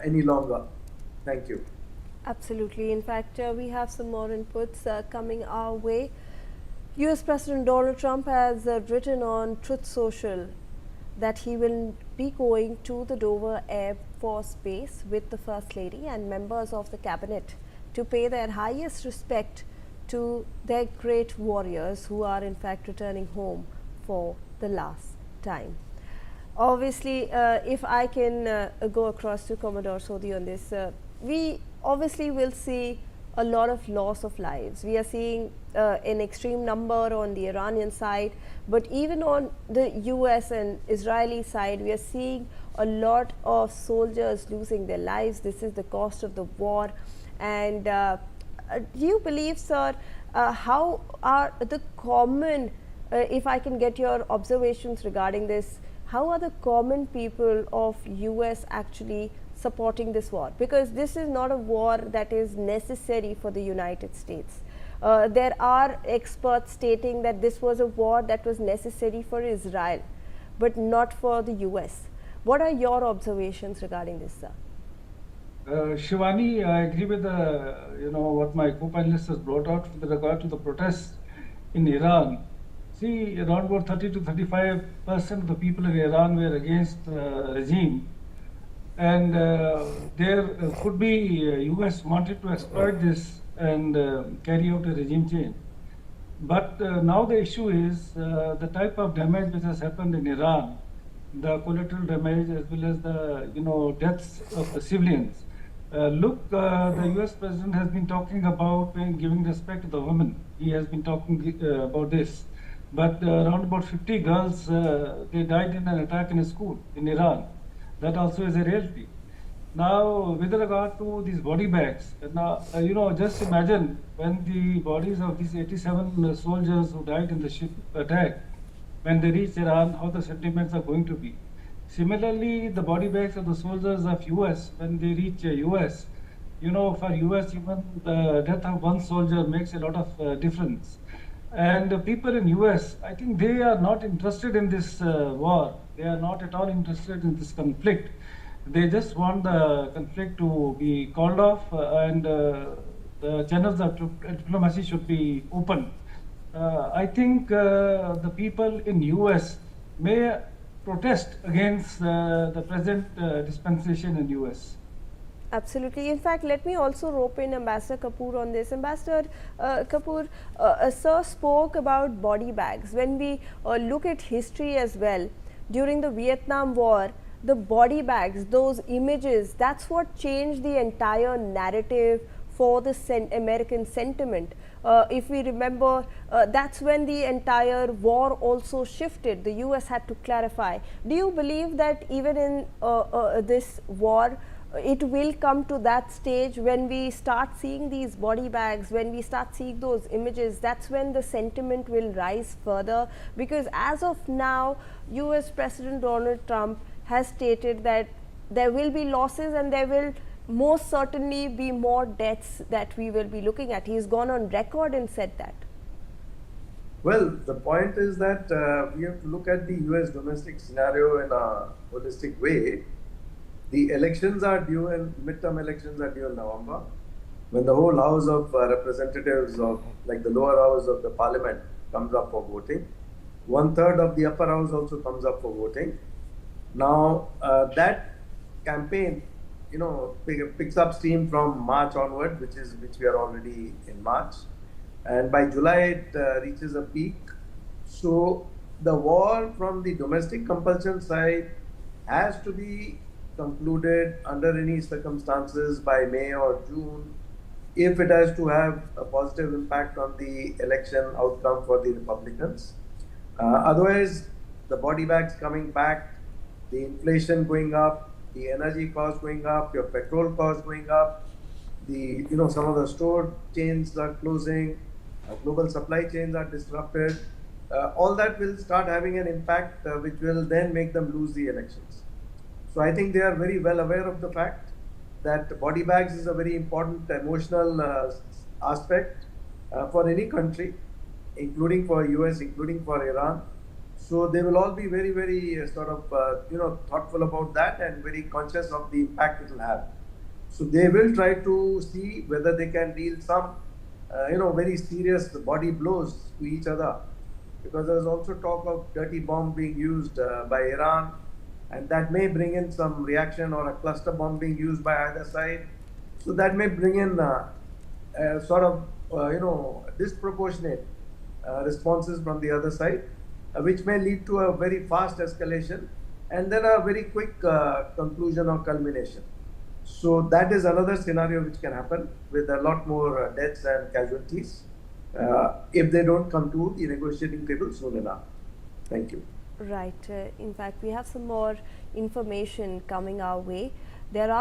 any longer. Thank you. Absolutely. In fact, we have some more inputs coming our way. US President Donald Trump has written on Truth Social that he will be going to the Dover Air Force Base with the First Lady and members of the cabinet to pay their highest respect to their great warriors who are in fact returning home for the last time. Obviously, if I can go across to Commodore Sodhi on this, we obviously will see a lot of loss of lives. We are seeing an extreme number on the Iranian side, but even on the US and Israeli side, we are seeing a lot of soldiers losing their lives. This is the cost of the war. And do you believe, sir, how are the common, if I can get your observations regarding this, how are the common people of US actually supporting this war? Because this is not a war that is necessary for the United States. There are experts stating that this was a war that was necessary for Israel, but not for the US. What are your observations regarding this, sir? Shivani, I agree with what my co-panelist has brought out with regard to the protests in Iran. See, around about 30 to 35% of the people in Iran were against the regime, and there could be US wanted to exploit this and carry out a regime change. But now the issue is the type of damage which has happened in Iran, the collateral damage as well as the deaths of the civilians. The US president has been talking about giving respect to the women. He has been talking about this. But around about 50 girls, they died in an attack in a school in Iran. That also is a reality. Now, with regard to these body bags, now, just imagine when the bodies of these 87 soldiers who died in the ship attack, when they reach Iran, how the sentiments are going to be. Similarly, the body bags of the soldiers of US, when they reach US, for US, even the death of one soldier makes a lot of difference. And the people in US, I think they are not interested in this war. They are not at all interested in this conflict. They just want the conflict to be called off and the channels of diplomacy should be open. I think the people in US may protest against the present dispensation in US. Absolutely. In fact, let me also rope in Ambassador Kapoor on this. Ambassador Kapoor, sir spoke about body bags. When we look at history as well, during the Vietnam War, the body bags, those images, that's what changed the entire narrative for the American sentiment. If we remember, that's when the entire war also shifted. The US had to clarify. Do you believe that even in this war, it will come to that stage when we start seeing these body bags, when we start seeing those images, that's when the sentiment will rise further? Because as of now, US President Donald Trump has stated that there will be losses and there will most certainly be more deaths that we will be looking at. He's gone on record and said that. Well, the point is that we have to look at the US domestic scenario in a holistic way. The elections are due, and midterm elections are due in November, when the whole House of Representatives of, like the lower house of the Parliament, comes up for voting. 1/3 of the upper house also comes up for voting. Now, that campaign, picks up steam from March onward, which we are already in March, and by July it reaches a peak. So the war from the domestic compulsion side has to be concluded under any circumstances by May or June, if it has to have a positive impact on the election outcome for the Republicans. Otherwise, the body bags coming back, the inflation going up, the energy cost going up, your petrol cost going up, some of the store chains are closing, global supply chains are disrupted. All that will start having an impact, which will then make them lose the elections. So I think they are very well aware of the fact that body bags is a very important emotional aspect for any country, including for US, including for Iran. So they will all be very, very sort of thoughtful about that and very conscious of the impact it will have. So they will try to see whether they can deal some, very serious body blows to each other, because there is also talk of dirty bomb being used by Iran, and that may bring in some reaction, or a cluster bomb being used by either side. So that may bring in sort of disproportionate responses from the other side, which may lead to a very fast escalation and then a very quick conclusion or culmination. So that is another scenario which can happen, with a lot more deaths and casualties if they don't come to the negotiating table soon enough. Thank you. Right. In fact, we have some more information coming our way. There are